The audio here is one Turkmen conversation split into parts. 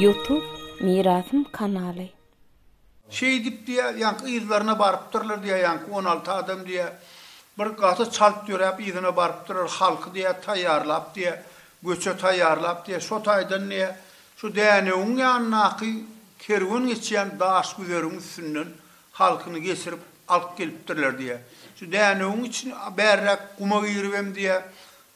YouTube Mirasım kanaly. Şey dip diye yankı izlerine barıptırlar diye yankı 16 adam diye bir gatı çalıp diyor hep izine barıptırlar halkı diye tayyarlap diye göçe tayyarlap diye sotaydan niye şu değneğin yanına kervan geçen daş güzerin üstünden halkını geçirip alıp geliptirler diye. Şu değneğin için berrak kuma girivem diye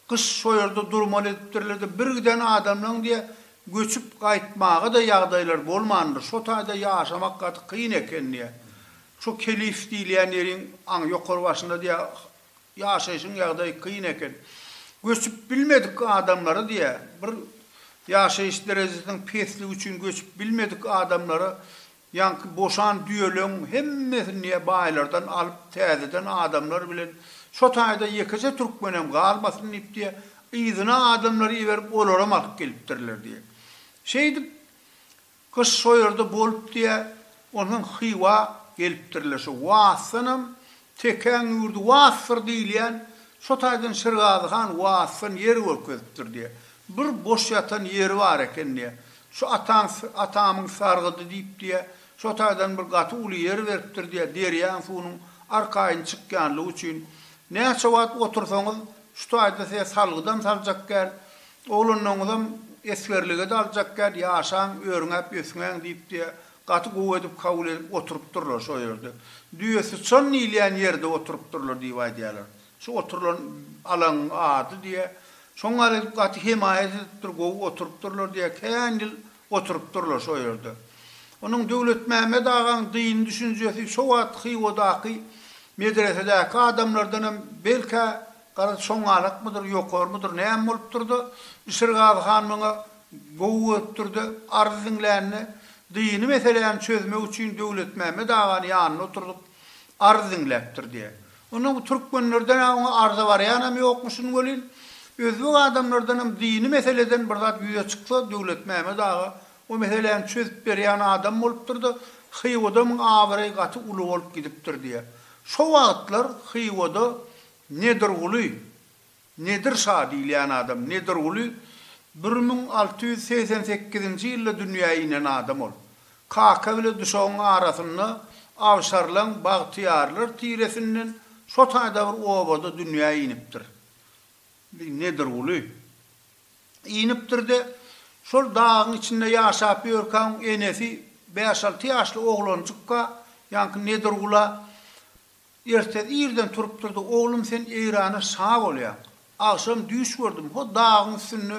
kış soyurda durmalı ediptirler de bir giden adamla diye göçüp qaytmağa da yağdaylar bolmandır. Sotayda yaşamak katı kıyın eken diye. Şu kelif diýilýän ýerin ýokary başynda diye yaşaýyşyň ýagdaýy kıyın eken. Göçüp bilmedik adamları diye bir yaşaýyş derejesiniň pesli üçin göçüp bilmedik adamları yankı boşan düýelen hemmesini baýlardan alyp täzeden adamlar bilen sotayda ýekece türkmenem galmasyn ip diye ýyzyna adamlary iberip olaram alyp gelipdirler diye. Şeydi kış soyurda bolup diye onun hywa gelipdirler. Şu wasanam teken ýurdu wasfır diýilýän sotaydan şırgazyhan wasfyn ýeri görkezipdir diye. Bir boş yatan ýeri bar eken diye. Şu atamyň sargydy diýip diye sotaydan bir gaty uly ýer beripdir diye derýän suwunyň arkaýyn çykýanlygy üçin näçe wagt otursaňyz şu taýda size salgydan saljak gel. Oğlunňyzam eskerlige de aljak gel. Ýaşaň öňäp ösüňäň diýip diye gaty gowy edip kabul edip oturup durlar şo ýerde. Düýesi çon ýylýan ýerde oturup durlar diýip aýdýarlar. Şu oturulan alan ady diye şoňa gaty himaýet edip dur gowy oturup durlar diye kändil oturup durlar şo ýerde. Onun Döwlet Mehmet agaň dyn düşünjesi şo wagt hywodaky medresedäki adamlardan hem belki gara soňalyk mydyr, ýokary mydyr, näme bolup durdy? Işırgazy hanmyňa gowy ötürdi, arz dinlerini, dyny meselelerini çözmek üçin Döwlet Mehmet agaň ýanyna oturup arz dinlepdir diye. Onun türkmenlerden arza var ýa-nam ýokmuşyň bolýan. Özbek adamlardan hem dyny meseleden bir zat ýüze çyksa Döwlet Mehmet aga o meselelerini çözüp berýän adam bolup durdy. Hywoda awry gaty uly bolup gidipdir diye. Şo wagtlar hywoda nedir uly? Nedir şadilyan adam, nedir uly? 1688-nji ýylda dünýäge inen adam ol. Kaka bile düşoň arasynda awşarlan bagtyarlar tiresinden şotaýda bir obada dünýäge inipdir. Nedir uly? Inipdir de şol dağın içinde ýaşap ýörken enesi 5-6 ýaşly oglanjykka ýanky nedir ula ertesi ýerden turup durdy. Oglum sen eýrana sağ bolýan. Akşam düş gördüm. O dağın üstüne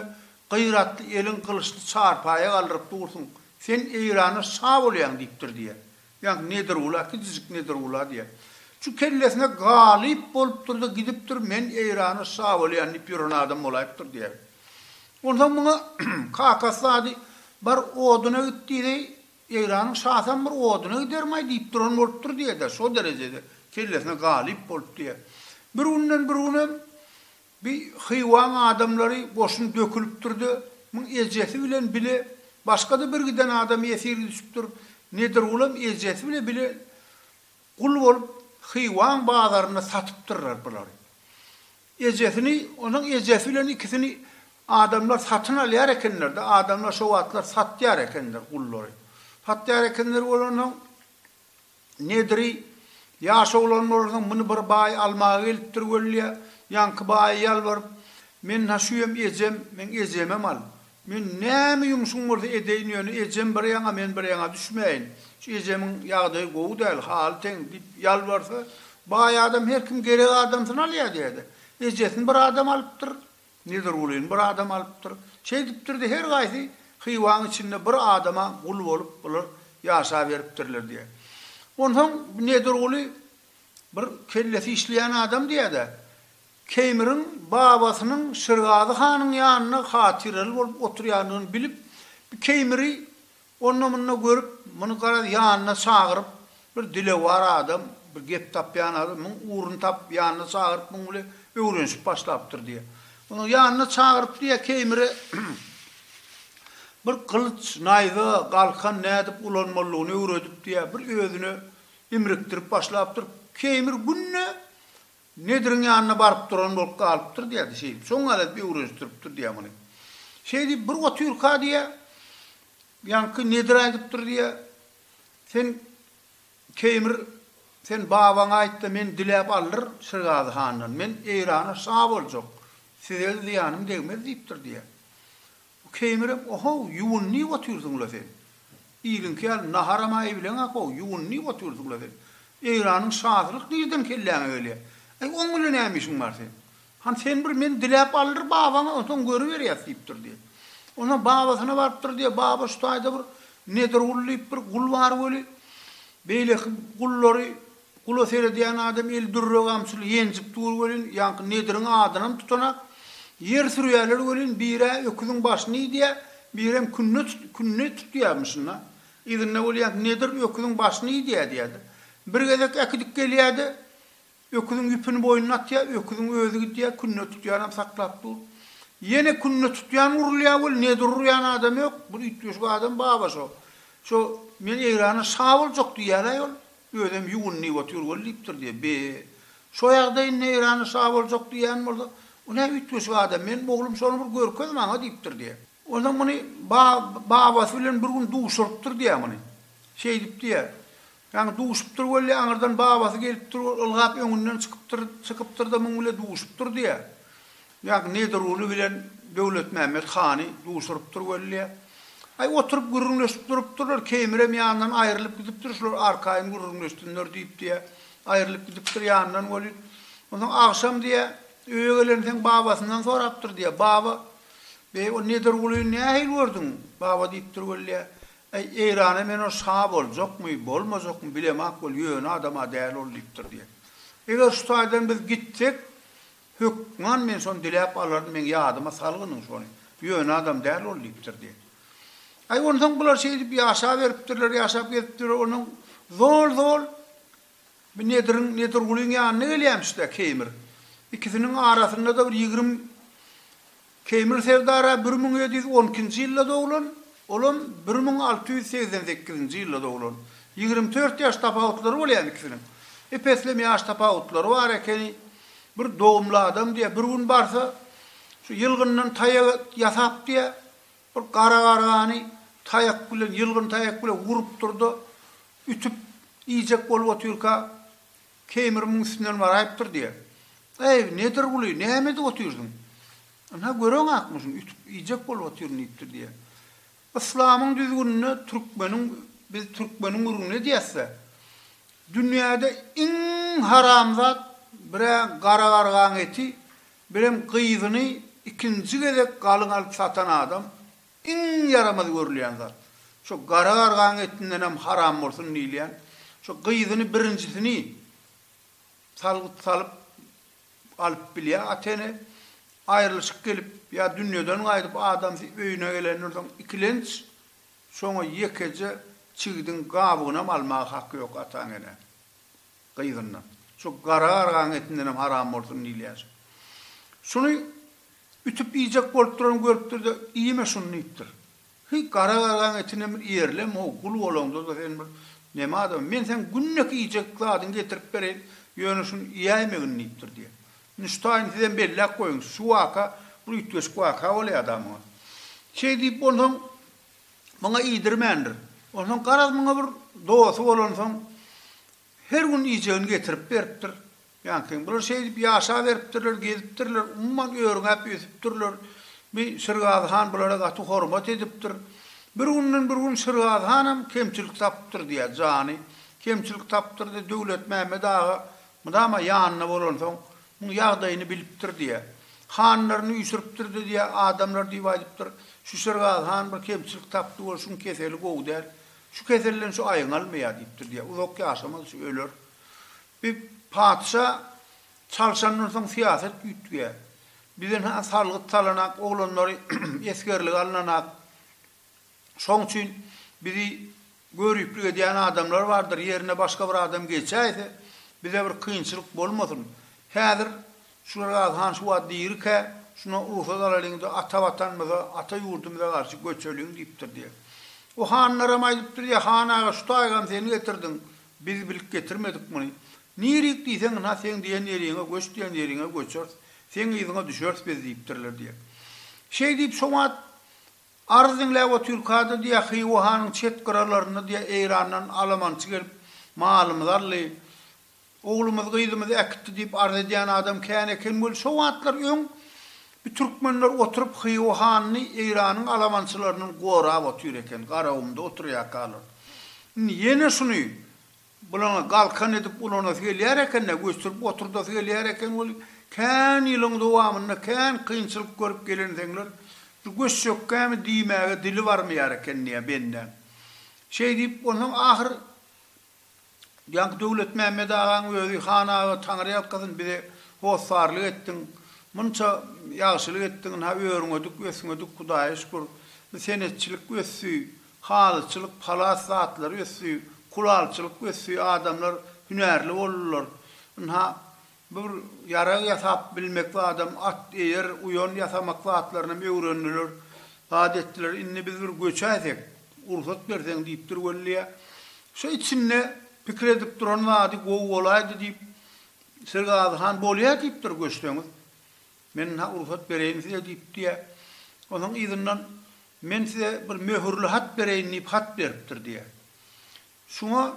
gıyratlı elin kılıçlı çarpaya kaldırıp dursun. Sen eýrana sağ bolýan diýipdir diye. Yani nedir ula? Kiçik nedir ula diye. Şu kellesine galip bolup durdu gidipdir. Men eýrana sağ bolýan diýip ýören adam bolayıpdır diye. Ondan buna kakasady bar oduna gitdi. Eýranyň şahsan bir oduna gidermay diýip duran bolupdyr diye de şo derejede kellesine galip bolup diye. Bir unden bir hywan adamlary boşun dökülüp durdy. Mun ejesi bilen bile başga da bir giden adam esiri düşüpdir. Nedir ulam ejesi bile kul bolup hywan bazaryna satypdyrlar bular. Ejesini onun ejesi bilen ikisini adamlar satyn alýar ekenler de adamlar şo wagtlar satýar ekenler kullary. Satýar ekenler bolanyň nediri ýaşa olanlaryň muny bir baý almagy gelipdir bolýar. Yankı baý ýalbar. Men haşuýam ejem, men ejemem al. Men näme ýumşuň bolsa edeýin ýöne ejem bir ýaňa men bir ýaňa düşmeýin. Şu ejemiň ýagdaýy gowy däl, hal teň diýip ýalbarsa, baý adam her kim gerek adamsyň alýar diýdi. Ejesini bir adam alypdyr. Nedir bolýan? Bir adam alypdyr. Şey diýipdir her gaýsy hywan içinde bir adama gul bolup bular ýaşa beripdirler diýe. Ondan nedir bolýar? Bir kellesi işleýän adam diýdi. Keymirin babasynyň Şırgazy hanyň ýanyna hatyrly bolup oturýanyny bilip Keymiri onunla görüp muny gara ýanyna çagyryp bir dile war adam bir gep tapýan adam muň urun tap ýanyna çagyryp muň bilen öwrenşip başlapdyr diye. Onu ýanyna çagyryp diye Keymiri bir kılıç naýzy galkan nädip ulanmalygyny öwredip diye bir özüne imrekdirip başlapdyr. Keymir günne Nedirin yanına barıp duran bolup kalıptır diye şey. Soň alet bir uğraştırıptır diye bunu. Şey bir otyrka diye yankı nedir aydıptır diye sen keýmir sen babaňa aýtdy men dilep alır Şırgazy hanyň men Eýrana sağ boljak. Size diýanym degmez diýipdir diye. Bu keýmirim oho ýuwunny otyrdyňlar sen. İlin kel naharama bilen ako ýuwunny otyrdyňlar sen. Eýranyň şahylyk nerden kelläň öyle. Oň bilen nämişiň bar sen. Han sen bir men dilep alır babaňa oton görüp berýär diýipdir diye. Ona babasyna barıpdyr diye baba şu taýda bir nedir ullyp bir gul bar böli. Beýle gullary Kula seyrediyen adam el durrogamsyl ýenjip dur bolin, ýa-ni nediriň adyny tutanak, yer sürýärler bolin, bire öküziň başyny diýe, birem künne tutýarmyşyna. Ýa-ni bolýar nedir öküziň başyny diýdi. Bir gezek akidik gelýärdi, öküziň ýüpüni boýnuna atýar, öküziň özü diýe künne tutýaram saklap dur. Ýene künne tutýan urulýar bol, nedir urýan adam ýok, bu ýetmiş adam baba şo. Şo men Eýrana sağ boljak diýär aýol. Ödem ýuwunny otyr bolýpdyr diye. Şo ýagdaý Eýrana sağ boljak diýen bolsa, ona ýetmiş adam men oglum şonu bir görkezim maňa diýipdir diye. Ondan muny babasy bilen bir gün duşurypdyr diye muny. Şey diýip diye. Yani duşupdyr bolýar, aňyrdan babasy gelipdir, ılgap öňünden çykypdyr da muň bilen duşupdyr diye. Ýa-ni nedir uly bilen Döwlet Mehmet Hany duşurypdyr bolýar. Ay oturup gürrüňleşip durupdyrlar, keýmirem ýanyndan aýrylyp gidipdir, şular arkaýyn gürrüňleşdirler diýip diye aýrylyp gidipdir ýanyndan boly. Ondan agşam diye öýe gelendiň babasyndan sorapdyr diye. Baba, o nedir uly nähil gördüň? Baba diýipdir bolýar. Eýrana men o sağ boljakmy, bolmazakmy bilemek bol, ýöne adama däl ol diýipdir diye. Eger şu taýdan biz gitdik, hökman men şonu dilep alarym, men ýadyma salgynyň şonu. Ýöne adam däl ol diýipdir diye. Ay ondan bular şey diýip ýaşap beripdirler, ýaşap getipdir, onuň zol bir nedir ulyň ýanyna gelýärmişler keýmir. İkisiniň arasynda da bir 20 keýmir sevdara 1712-nji ýylda doglan, olam 1688-nji ýylda doglan. 24 ýaş tapawutlary bolýar ikisiniň. Epeslem ýaş tapawutlary bar ekeni bir dogumly adam diýe bir gün barsa şu ýylgyndan taýa ýasap diýe bir gara-garany tayak bilen, yılgın tayak bilen vurup durdu. Ütüp iyicek bolup otyrka keýmiriň üstünden baraýpdyr diye. Ey, nedir buly? Näme otyrdyň? Ana göreň akmyşyň, ütüp iyicek bolup otyrdyň diýipdir diye. İslamyň düzgününe biz türkmeniň uruguna diýse. Dünýäde iň haram zat bire gara-gargan eti, birem gyýzyny ikinji gezek galyň alyp satan adam. İn yaramaz görülýän zat. Şo gara-gargan etinden hem haram bolsun diýilýän. Şo gyýzyny birinjisini salyp alyp bilýär, atene aýrylyşyp gelip ýa dünýeden gaýdyp adam öýüne gelenlerden ikilenç, şoňa ýekece çigdiň gabygyna almagy hakkı ýok ataňene. Gyýzyndan. Şo gara-gargan etinden hem haram bolsun diýilýär. Şunu ütüp iyicek bolup duran görüpdir de iýime şunu diýipdir. Hi gara-gargan etine bir ýerlem o gul bolanda da sen bir näme adam men sen günnek iyicek gadyň getirip bereň ýöne şunu ýaýmegin diýipdir diye. Nüştaýyn sizden bellek goýun şu waka bu ütüş waka bolýar adamı. Şey diýip ondan maňa ýydirmendir. Ondan garaz maňa bir dowasy bolansoň her gün iyicegini getirip beripdir. Yani bular şey diýip ýaşap beripdirler, gezipdirler, umman öýrüňäp ýüzüpdirler. Bir Şırgazy han bulara gaty hormat edipdir. Bir gün Şırgazy hanam kemçilik tapdyr diýe jany. Kemçilik tapdyr diýe Döwlet Mehmet aga mudama ýanyna bolansoň bu ýagdaýyny bilipdir diýe. Hanlaryny ýüşüripdir diýe adamlar diýipdir. Şu Şırgazy han bir kemçilik tapdy bolsun keseli gowdar. Şu keselden şu aýyň almaýar diýipdir diýe. Uzak ýaşamaz şu öler. Bir padşa çalışanlardan siyaset gütüye. Bizden salgyt salanak, oglanlary eskerlik alınanak. Şoň üçin bizi görüp edýän adamlar bardyr. Ýerine başga bir adam geçäýse, bize bir kynçylyk bolmasyn. Häzir şurada han şu diýirke, şuna urfadalarynda ata watanmyza, ata ýurdumyza garşy göçeliň diýipdir diye. O hanlara maýdypdyr diýe, hanaga şu taýgam seni getirdiň. Biz bilip getirmedik muny. Nirik diýsen ha sen diýen ýeriňe göç diýen ýeriňe göçür. Sen ýygyňa düşürt biz diýipdirler diýip. Şey diýip soňat arzyňla we Türkada diýe Hyuhanyň çet gyralaryny diýe Eýrandan Almançy gelip malymyzy aldy. Oğlumuz gyzymyzy ekdi diýip arz edýän adam kän eken bol soňatlar öň bir türkmenler oturup Hyuhanyny Eýranyň Almançylarynyň gorap otur eken, garawymda oturýar kalar. Ýene şuny bulana galkan edip ulana gelýär eken, göçürüp oturda gelýär eken bol kän ýylyň dowamyna kän kynçylyk görüp gelendiňler. Bu göç ýokkämi diýmäge dili barmýar eken niýe benden. Şey diýip onuň ahyr Yank Döwlet Mehmet Ağaň özi hanaga taňry ýatkazyn bize hosarlyk etdiň. Munça ýagşylyk etdiň, ha öwrüňedik, ösüňedik Hudaýa şükür. Bu senetçilik ösü, halçylyk, palas zatlar ösü, kulalçylyk ösü adamlar hünärli bolurlar. Ha bir ýara ýasap bilmek we adam at eýer uýan ýasamak zatlaryny öwrendiler. Adetler inni biz bir göçäsek, ursat berseň diýip durýarlar. Şu içinde pikir edip duran wady gowy bolaydy diýip Sergazhan bolýar diýip dur göçdüňiz. Men ha ursat bereýin size diýip diýe. Onuň ýygynyň men size bir möhürli hat bereýin diýip hat beripdir diýe. Şuňa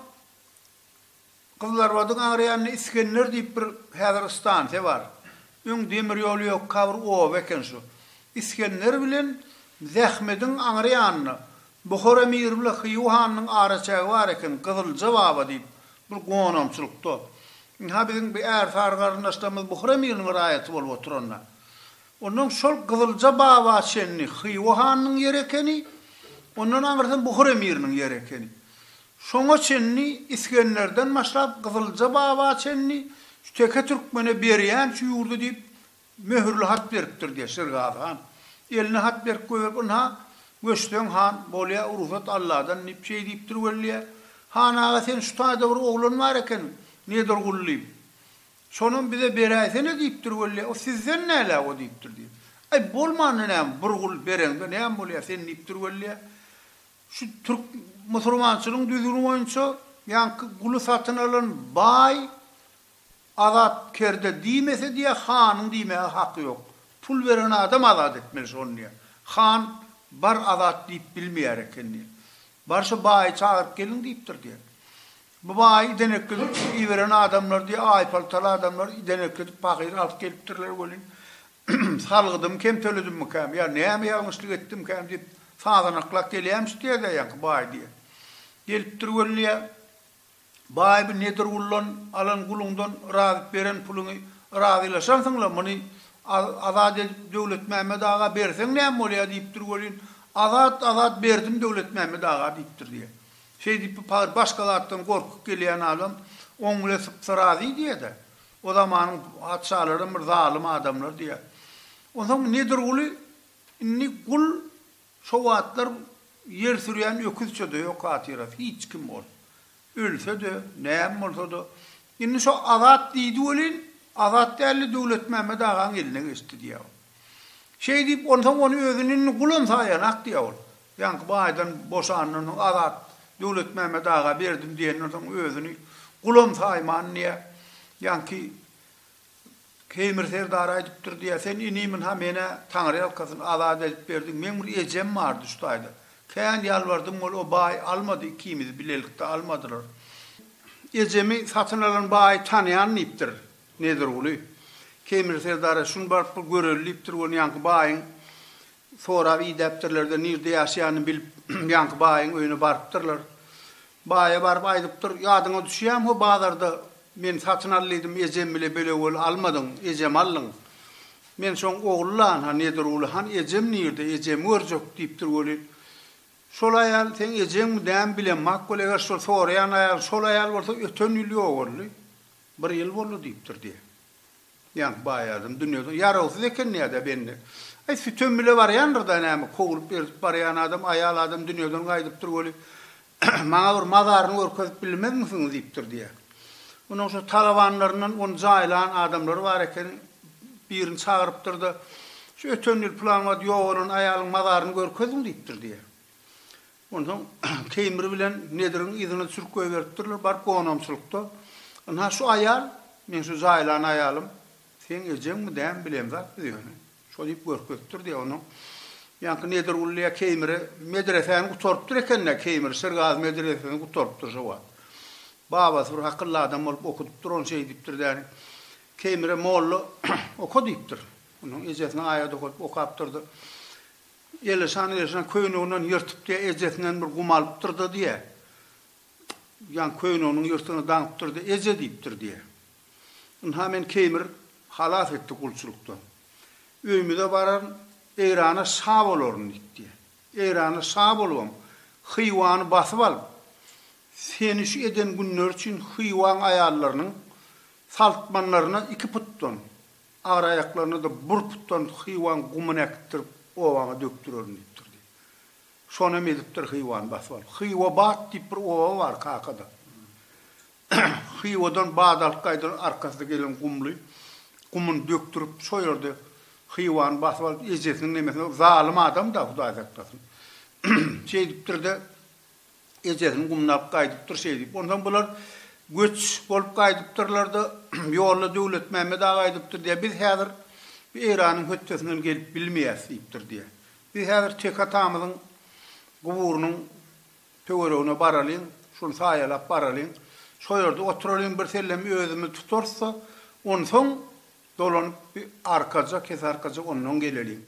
kızlar wadyň aňraýany İskender diýip bir häzir stansiýa bar. Öň demir ýoly ýok, kabr o eken şu. İskender bilen Zähmediň aňraýanyny Bukhara Mir bilen Hyuhanyň araçagy bar eken, gyzyl jababa diýip bir gonamçylykda. Ha bizim bir erfar garyndaşlarymyz Bukhara Mirniň raýaty bolup oturanlar. Onuň şol gyzyl jababa şenni Hyuhanyň ýeri ekeni, onuň aňyrdan Bukhara Mirniň ýeri ekeni. Şoňa şenni İskenderden başlap gyzyl jababa şenni şu teke türkmene berýän şu ýurdu diýip möhürli hat beripdir diýe Sergazhan. Eline hat berip goýup ona göçdüň han bolýa urfat Allahdan nip şey diýip durýarlar. Hanaga sen şu taýda bir oglan bar eken, nedir gullyp. Şonuň bize beräsene diýip durýarlar. O sizden näle o diýip durdy. Ay bolmanyň näme bir gul bereň, näme bolýar sen diýip durýarlar. Şu Türk musulmançylygyň düzgün boýunça ýanky guly satyn alan bay azat kerde diýmese diýe hanyň diýmäge haky ýok. Pul beren adam azat etmeli şonu. Han bar azat diýip bilmeýär eken. Barşa bay çağırıp gelin diýipdir diýe. Bu bay denekli iweren adamlar diýe aýpaltaly adamlar denekli pagyr alyp gelipdirler bolin. Salgydym kem töledim mi kem? Ya näme ýalňyşlyk etdim kem diýip sazanaklak gelýämş diýe ýa bay diýe. Gelipdir bolýar. Bay bir nedir ullan alan gulundan razyp beren puluny razylaşansyňlar muny azat Döwlet Mehmet Ağa berseň näme bolýar diýip durýaryn. Azat berdim Döwlet Mehmet Ağa diýipdir diýe. Şey diýip başgalardan gorkup gelýän adam oňla sypsarazy diýe-de. O zamanyň atşalary bir zalim adamlar diýe. Onuň nedir uly? Inni gul şowatlar yer sürýän öküzçe de ýok atyrat hiç kim bol. Ölse de näme bolsa da. Inni şu azat diýdi ulin, azat däli Döwlet Mehmet Ağaň eline geçdi diýe. Şey diýip onu özünün gulun saýanak diýe ol. Ýanky baýdan boşanyň azat Döwlet Mehmet Ağa berdim diýen özüni gulun saýman niýe. Ýanky Keýmir Serdar aýdypdyr diýe, sen inimin ha mene taňry ýalkasyn azat edip berdiň. Men bir ejem bardy şu taýda. Kän ýalbardym ol o baý almady, ikimiz bilelikde almadylar. Ejemi satyn alan baý tanýan nipdir. Nedir uly? Keýmir Serdar şunu barp görelipdir onu ýanky baýyň sonra idepdirlerde nirde ýaşaýanyny bilip ýanky baýyň öýüne barpdyrlar. Baýa barp aýdypdyr, ýadyňa düşýärmi o bazarda men satyn alydym ejem bile böyle bol almadyň, ejem aldyň. Men şoň oglan ha nedir uly? Han ejem nirde, ejem görjek diýipdir uly. Şol aýal sen ejem däm bilen makul eger şol soraýan aýal şol aýal bolsa ötön ýyl ýogurly. Bir ýyl boldy diýipdir diýe. Ýanky baýadım dünýede ýaragsız eken näde bende. Ay sütön bile barýandyr da näme kowurup berip barýan adam aýal adam dünýeden gaýdypdyr bolup maňa bir mazaryny görkezip bilmezmiň diýipdir diýe. Onuň şu talawanlarynyň on jaýlan adamlar bar eken birini çağırypdyr da şu ötön ýyl planlap ýogunyň aýalyň mazaryny görkezim diýipdir diýe. Onuň Keýmir bilen Nedir'in ýygyny sürköýe beripdirler bar gonamçylykda. Ana şu ayal, men şu zaylan ayalım, sen ejeng mi dem bilem zat diyor. Şo dip görköktür diye onu. Yankı nedir ulliya keymiri medreseni gutorupdur ekenne keymiri Sırgaz medreseni gutorupdur şowa. Babası bir akıllı adam olup okudupdur onu şey diptir yani. Keymire mollu oku diptir. Onun ejesine ayada okaptırdı. Elisan köyünün yırtıp diye ejesinden bir gumalıptırdı diye. Yani köyünün yırtını danıptırdı, eze diptir diye. Hemen keymir halat etti kulçuluktan. Öymüde baran eyrana sağ olorun diye. Eyrana sağ olom. Hıyvanı basıp alıp. Seni şu eden günler için hıyvan ayarlarının saltmanlarına 2 puttan, ağır ayaklarına da 1 puttan hıyvan gumun ektirip ovana döktürürün diptir diye. Sonra mediptir hıyvan basıp alıp. Hıyva bat deyip bir ova var kakada. Hıyvadan bağdalık kaydan arkasında gelen gumun döktürüp soyurdu. Hıyvan basıp alıp ejesinin nemesine zalim adam da Huday zaktasın. Şey diptir de ejesinin gumnap kaydıptır şey deyip. Ondan bular göç bolup kaydıptırlar da yollu devlet Mehmet Ağa kaydıptır diye. Biz hazır bir İran'ın höttesinden gelip bilmeyiz deyiptir diye. Biz hazır tek atamızın kuburunun töwerüne baralıyın, şunu sayalap baralıyın. Soyurdu oturalım bir sellem özümü tutursa, ondan dolanıp bir arkaca, kes arkaca ondan gelelim.